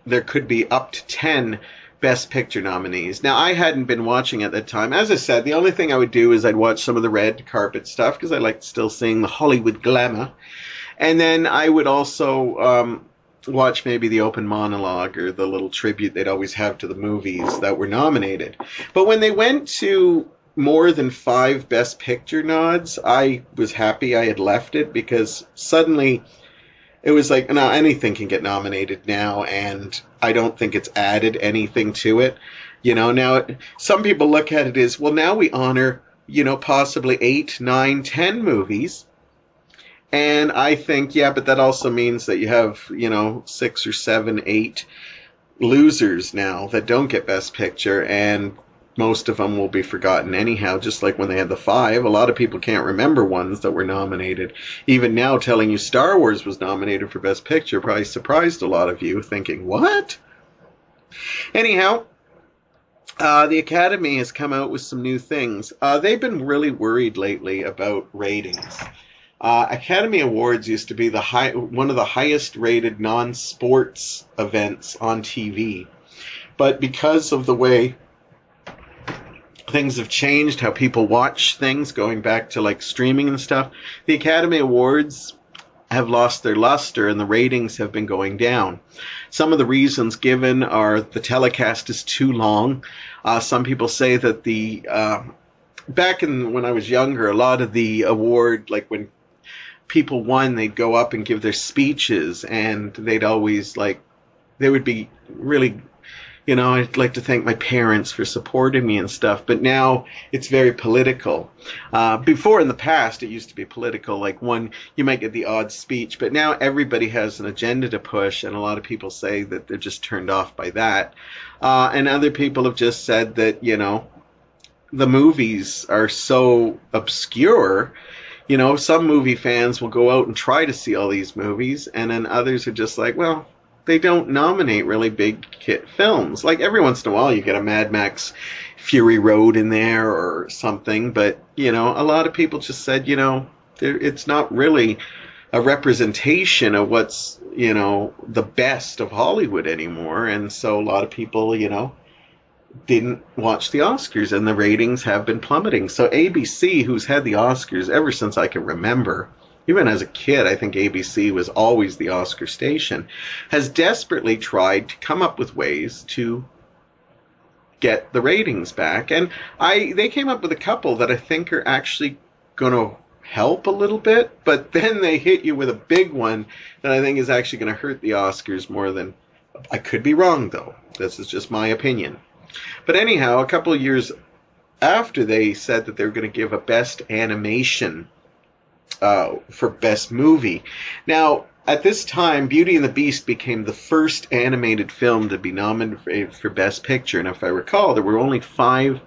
there could be up to 10 Best Picture nominees. Now, I hadn't been watching at that time. As I said, the only thing I would do is I'd watch some of the red carpet stuff because I liked still seeing the Hollywood glamour. And then I would also watch maybe the open monologue or the little tribute they'd always have to the movies that were nominated. But when they went to more than 5 Best Picture nods, I was happy I had left it because suddenly it was like, no, anything can get nominated now, and I don't think it's added anything to it. Now some people look at it as, well, now we honor, possibly 8, 9, 10 movies. And I think, yeah, but that also means that you have, 6 or 7, 8 losers now that don't get Best Picture, and most of them will be forgotten anyhow, just like when they had the 5. A lot of people can't remember ones that were nominated. Even now, telling you Star Wars was nominated for Best Picture probably surprised a lot of you, thinking, what? Anyhow, the Academy has come out with some new things. They've been really worried lately about ratings. Academy Awards used to be one of the highest rated non-sports events on TV. But because of the way things have changed, how people watch things, going back to like streaming and stuff, the Academy Awards have lost their luster and the ratings have been going down. Some of the reasons given are the telecast is too long. Some people say that back when I was younger, a lot of the award, like when people won, they'd go up and give their speeches, and they'd always they would be really, I'd like to thank my parents for supporting me and stuff, but now it's very political. Before, in the past, it used to be political, like you might get the odd speech, but now everybody has an agenda to push, and a lot of people say that they're just turned off by that. And other people have just said that, the movies are so obscure. Some movie fans will go out and try to see all these movies, and then others are just like, well, they don't nominate really big hit films. Like every once in a while you get a Mad Max Fury Road in there or something, but, a lot of people just said, it's not really a representation of what's, the best of Hollywood anymore, and so a lot of people, didn't watch the Oscars, and the ratings have been plummeting. So ABC, who's had the Oscars ever since I can remember, even as a kid, I think ABC was always the Oscar station, has desperately tried to come up with ways to get the ratings back. And they came up with a couple that I think are actually going to help a little bit, but then they hit you with a big one that I think is actually going to hurt the Oscars more than... I could be wrong, though. This is just my opinion. But anyhow, a couple of years after they said that they were going to give a Best Animation for Best Movie. Now, at this time, Beauty and the Beast became the first animated film to be nominated for Best Picture. And if I recall, there were only 5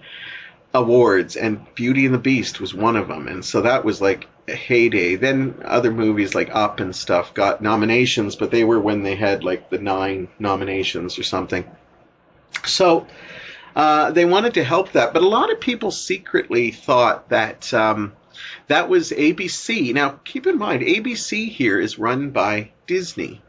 awards, and Beauty and the Beast was one of them. And so that was like a heyday. Then other movies like Up and stuff got nominations, but they were when they had like the 9 nominations or something. So they wanted to help that. But a lot of people secretly thought that That was ABC. Now, keep in mind, ABC here is run by Disney.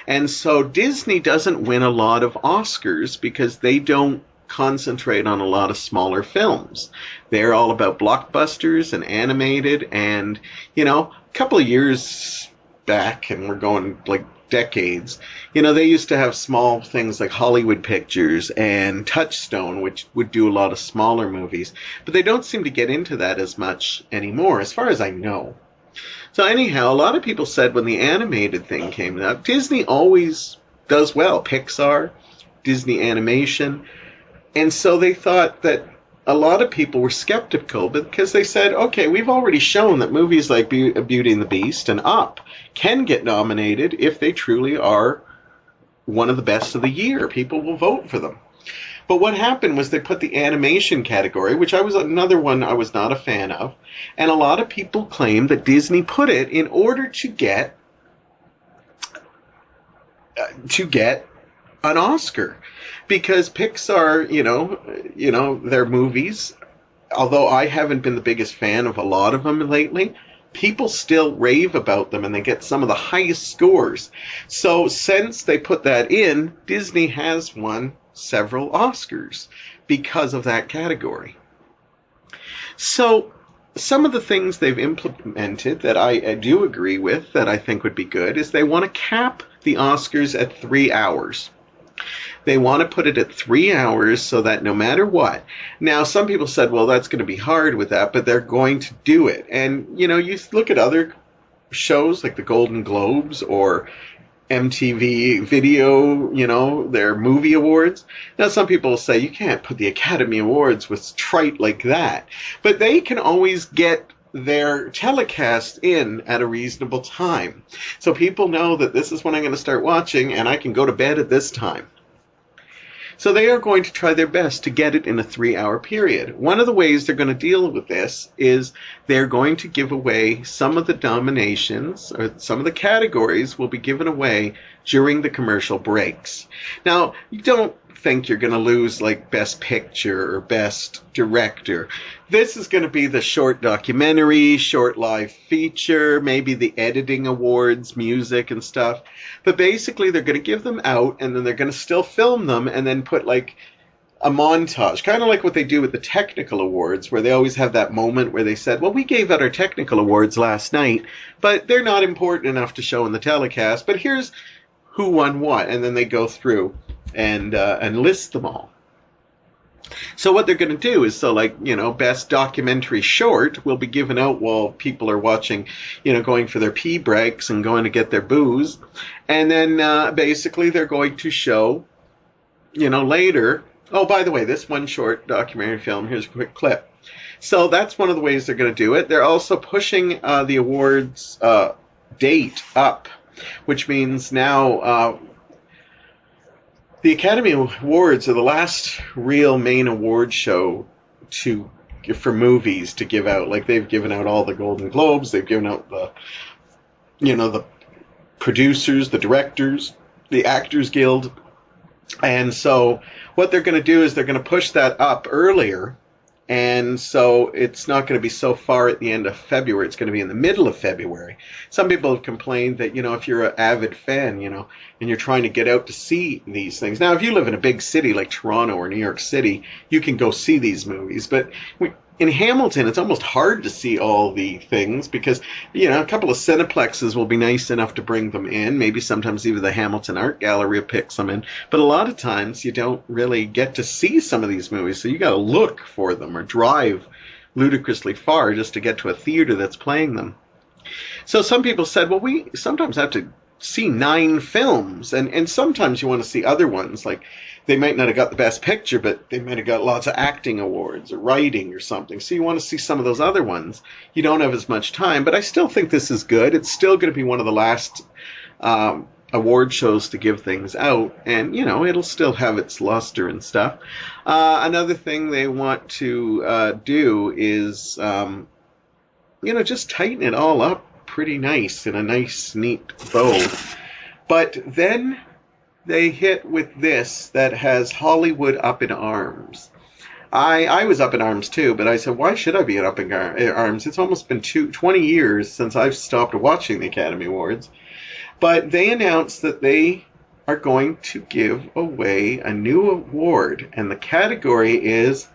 And so Disney doesn't win a lot of Oscars because they don't concentrate on a lot of smaller films. They're all about blockbusters and animated, and, a couple of years back, and we're going like decades, they used to have small things like Hollywood Pictures and Touchstone, which would do a lot of smaller movies, but they don't seem to get into that as much anymore, as far as I know. So anyhow, a lot of people said when the animated thing came out, Disney always does well. Pixar, Disney Animation. And so they thought that a lot of people were skeptical because they said, okay, we've already shown that movies like Beauty and the Beast and Up can get nominated if they truly are one of the best of the year. People will vote for them. But what happened was they put the animation category, which was another one I was not a fan of, and a lot of people claim that Disney put it in order to get an Oscar, because Pixar, their movies, although I haven't been the biggest fan of a lot of them lately, people still rave about them and they get some of the highest scores. So since they put that in, Disney has won several Oscars because of that category. So some of the things they've implemented that I do agree with, that I think would be good, is they want to cap the Oscars at 3 hours. They want to put it at 3 hours so that no matter what. Now, some people said, well, that's going to be hard with that, but they're going to do it. And, you look at other shows like the Golden Globes or MTV Video, their movie awards. Now, some people say you can't put the Academy Awards with trite like that. But they can always get their telecast in at a reasonable time. So people know that this is when I'm going to start watching and I can go to bed at this time. So they are going to try their best to get it in a 3-hour period. One of the ways they're going to deal with this is they're going to give away some of the nominations, or some of the categories will be given away during the commercial breaks. Now, you don't think you're going to lose like Best Picture or Best Director. This is going to be the short documentary, short live feature, maybe the editing awards, music and stuff. But basically they're going to give them out and then they're going to still film them and then put like a montage, kind of like what they do with the technical awards, where they always have that moment where they said, well, we gave out our technical awards last night, but they're not important enough to show in the telecast, but here's who won what, and then they go through and list them all. So what they're going to do is, best documentary short will be given out while people are watching, going for their pee breaks and going to get their booze. And then basically they're going to show, later, oh, by the way, this one short documentary film, here's a quick clip. So that's one of the ways they're going to do it. They're also pushing the awards date up, which means now the Academy Awards are the last real main award show for movies to give out. Like, they've given out all the Golden Globes, they've given out the producers, the directors, the Actors Guild. And so what they're going to do is they're going to push that up earlier. And so it's not going to be so far at the end of February. It's going to be in the middle of February. Some people have complained that, if you're an avid fan, and you're trying to get out to see these things. Now, if you live in a big city like Toronto or New York City, you can go see these movies. But in Hamilton, it's almost hard to see all the things because, a couple of cineplexes will be nice enough to bring them in. Maybe sometimes even the Hamilton Art Gallery picks them in. But a lot of times you don't really get to see some of these movies. So you got to look for them or drive ludicrously far just to get to a theater that's playing them. So some people said, well, we sometimes have to see 9 films. And sometimes you want to see other ones, like they might not have got the best picture, but they might have got lots of acting awards or writing or something. So you want to see some of those other ones. You don't have as much time, but I still think this is good. It's still going to be one of the last award shows to give things out, and it'll still have its luster and stuff. Another thing they want to do is just tighten it all up pretty nice in a nice neat bow. But then they hit with this that has Hollywood up in arms. I was up in arms too, but I said, why should I be up in arms? It's almost been 20 years since I've stopped watching the Academy Awards. But they announced that they are going to give away a new award, and the category is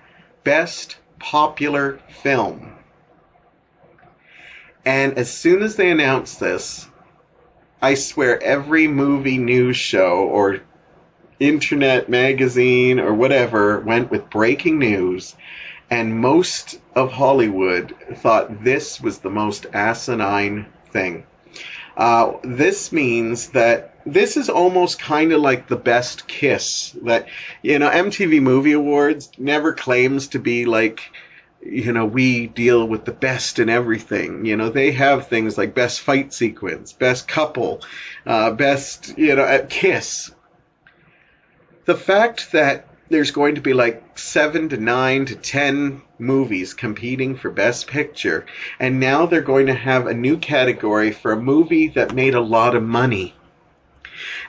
Best Popular Film. And as soon as they announced this, I swear every movie news show or internet magazine or whatever went with breaking news, and most of Hollywood thought this was the most asinine thing. This means that this is almost kind of like the best kiss. That, MTV Movie Awards never claims to be like, we deal with the best in everything. They have things like best fight sequence, best couple, best, kiss. The fact that there's going to be like 7 to 9 to 10 movies competing for Best Picture, and now they're going to have a new category for a movie that made a lot of money.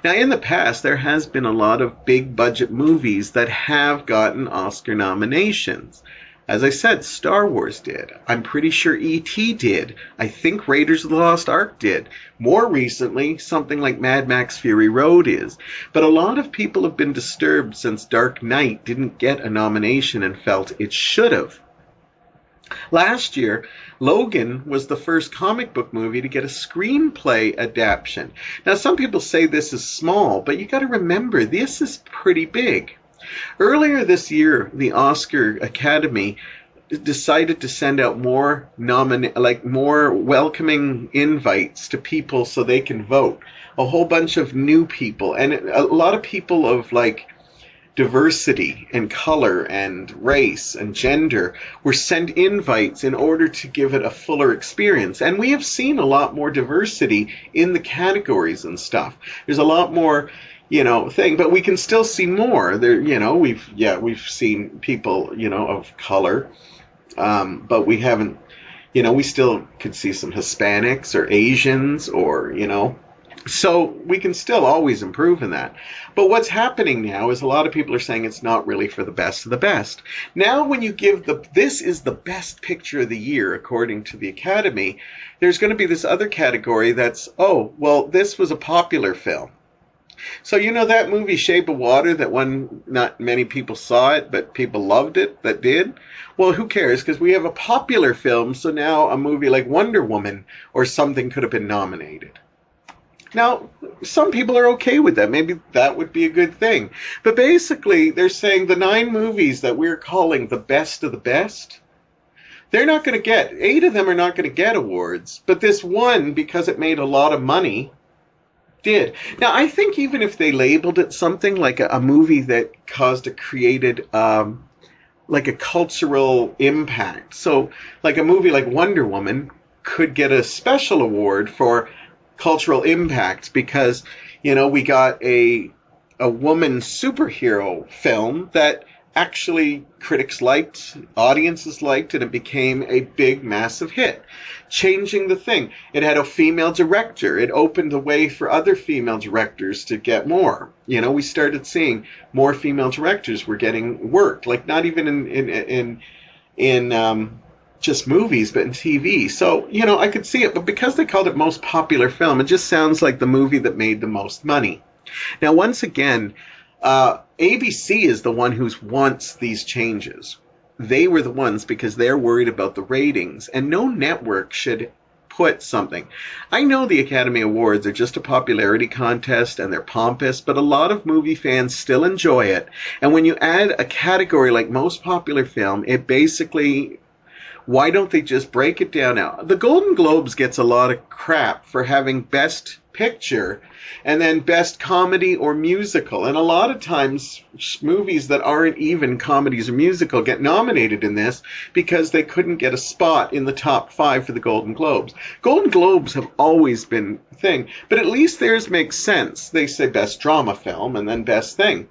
Now, in the past, there has been a lot of big budget movies that have gotten Oscar nominations. As I said, Star Wars did. I'm pretty sure E.T. did. I think Raiders of the Lost Ark did. More recently, something like Mad Max Fury Road is. But a lot of people have been disturbed since Dark Knight didn't get a nomination and felt it should have. Last year, Logan was the first comic book movie to get a screenplay adaptation. Now, some people say this is small, but you got to remember, this is pretty big. Earlier this year, the Oscar Academy decided to send out more welcoming invites to people so they can vote. A whole bunch of new people, and a lot of people of diversity and color and race and gender were sent invites in order to give it a fuller experience. And we have seen a lot more diversity in the categories and stuff. There's a lot more thing, but we can still see more. There, we've seen people, of color, but we haven't, we still could see some Hispanics or Asians or, so we can still always improve in that. But what's happening now is a lot of people are saying it's not really for the best of the best. Now, when you give this is the best picture of the year, according to the Academy, there's going to be this other category that's, this was a popular film. So that movie Shape of Water that not many people saw it, but people loved it that did? Well, who cares? Because we have a popular film, so now a movie like Wonder Woman or something could have been nominated. Now, some people are okay with that. Maybe that would be a good thing. But basically, they're saying the 9 movies that we're calling the best of the best, they're not going to get, 8 of them are not going to get awards. But this one, because it made a lot of money, did. Now, I think even if they labeled it something like a movie that created like a cultural impact. So like a movie like Wonder Woman could get a special award for cultural impact because, we got a woman superhero film that actually critics liked, audiences liked, and it became a big, massive hit, changing the thing. It had a female director. It opened the way for other female directors to get more. We started seeing more female directors were getting work, like not even in just movies, but in TV. So, I could see it, but because they called it most popular film, it just sounds like the movie that made the most money. Now, once again, ABC is the one who wants these changes. They were the ones because they're worried about the ratings, and no network should put something. I know the Academy Awards are just a popularity contest and they're pompous, but a lot of movie fans still enjoy it. And when you add a category like most popular film, it basically, why don't they just break it down now? The Golden Globes gets a lot of crap for having best picture and then best comedy or musical. And a lot of times movies that aren't even comedies or musical get nominated in this because they couldn't get a spot in the top 5 for the Golden Globes. Golden Globes have always been a thing, but at least theirs makes sense. They say best drama film and then best thing.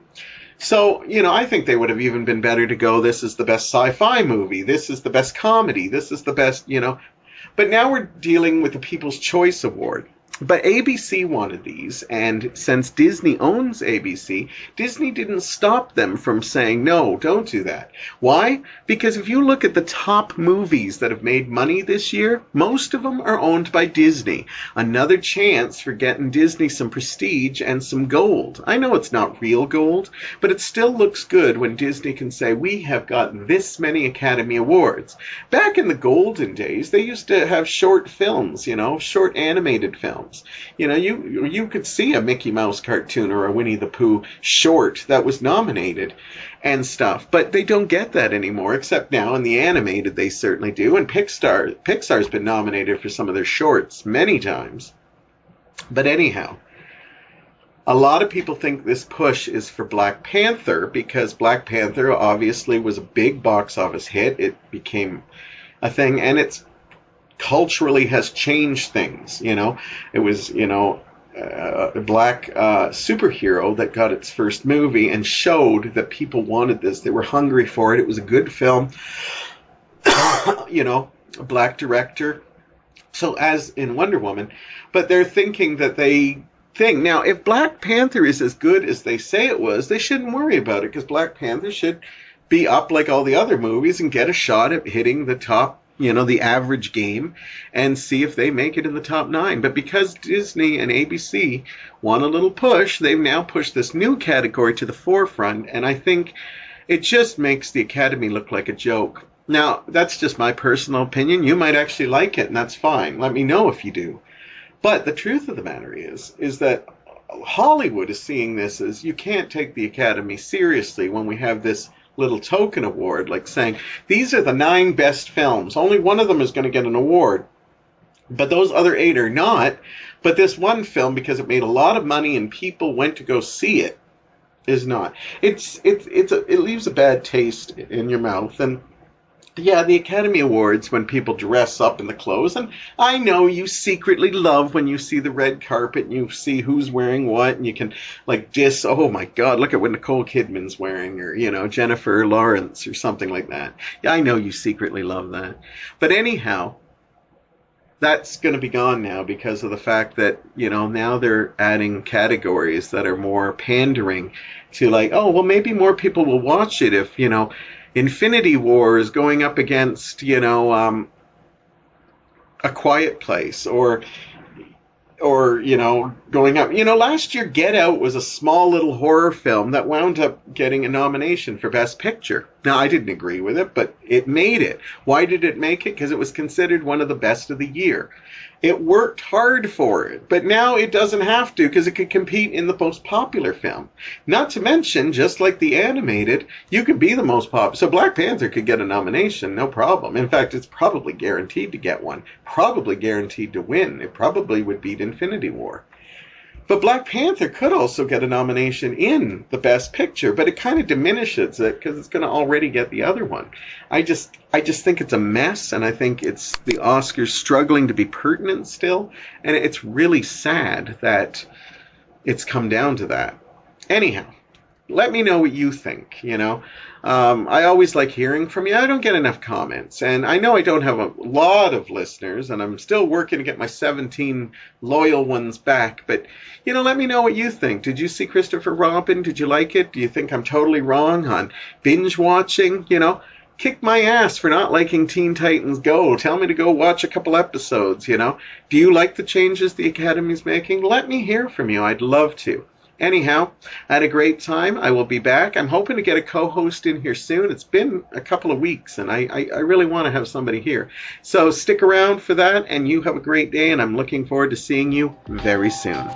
So, I think they would have even been better to go, this is the best sci-fi movie, this is the best comedy, this is the best, But now we're dealing with the People's Choice Award. But ABC wanted these, and since Disney owns ABC, Disney didn't stop them from saying, no, don't do that. Why? Because if you look at the top movies that have made money this year, most of them are owned by Disney. Another chance for getting Disney some prestige and some gold. I know it's not real gold, but it still looks good when Disney can say, we have got this many Academy Awards. Back in the golden days, they used to have short films, short animated films. You could see a Mickey Mouse cartoon or a Winnie the Pooh short that was nominated and stuff, but they don't get that anymore, except now in the animated they certainly do, and Pixar's been nominated for some of their shorts many times. But anyhow, a lot of people think this push is for Black Panther because Black Panther obviously was a big box office hit. It became a thing, and it's culturally has changed things. It was, a black superhero that got its first movie and showed that people wanted this. They were hungry for it. It was a good film. A black director. So as in Wonder Woman, but they're thinking that now, if Black Panther is as good as they say it was, they shouldn't worry about it because Black Panther should be up like all the other movies and get a shot at hitting the top, the average game, and see if they make it in the top 9. But because Disney and ABC want a little push, they've now pushed this new category to the forefront, and I think it just makes the Academy look like a joke. Now, that's just my personal opinion. You might actually like it, and that's fine. Let me know if you do. But the truth of the matter is that Hollywood is seeing this as you can't take the Academy seriously when we have this little token award, like saying, these are the 9 best films. Only one of them is going to get an award. But those other 8 are not. But this one film, because it made a lot of money and people went to go see it, is not. It leaves a bad taste in your mouth. And yeah, the Academy Awards, when people dress up in the clothes, and I know you secretly love when you see the red carpet and you see who's wearing what, and you can diss, oh my God, look at what Nicole Kidman's wearing, or, Jennifer Lawrence or something like that. Yeah, I know you secretly love that. But anyhow, that's going to be gone now because of the fact that, now they're adding categories that are more pandering to maybe more people will watch it if, Infinity War is going up against, A Quiet Place or going up. Last year Get Out was a small little horror film that wound up getting a nomination for Best Picture. Now, I didn't agree with it, but it made it. Why did it make it? Because it was considered one of the best of the year. It worked hard for it, but now it doesn't have to because it could compete in the most popular film. Not to mention, just like the animated, you could be the most popular. So Black Panther could get a nomination, no problem. In fact, it's probably guaranteed to get one. Probably guaranteed to win. It probably would beat Infinity War. But Black Panther could also get a nomination in the Best Picture, but it kind of diminishes it because it's going to already get the other one. I just think it's a mess, and I think it's the Oscars struggling to be pertinent still, and it's really sad that it's come down to that. Anyhow, let me know what you think, I always like hearing from you. I don't get enough comments, and I know I don't have a lot of listeners, and I'm still working to get my 17 loyal ones back, but, let me know what you think. Did you see Christopher Robin? Did you like it? Do you think I'm totally wrong on binge watching? Kick my ass for not liking Teen Titans Go. Tell me to go watch a couple episodes, Do you like the changes the Academy's making? Let me hear from you. I'd love to. Anyhow, I had a great time. I will be back. I'm hoping to get a co-host in here soon. It's been a couple of weeks, and I really want to have somebody here. So stick around for that, and you have a great day, and I'm looking forward to seeing you very soon.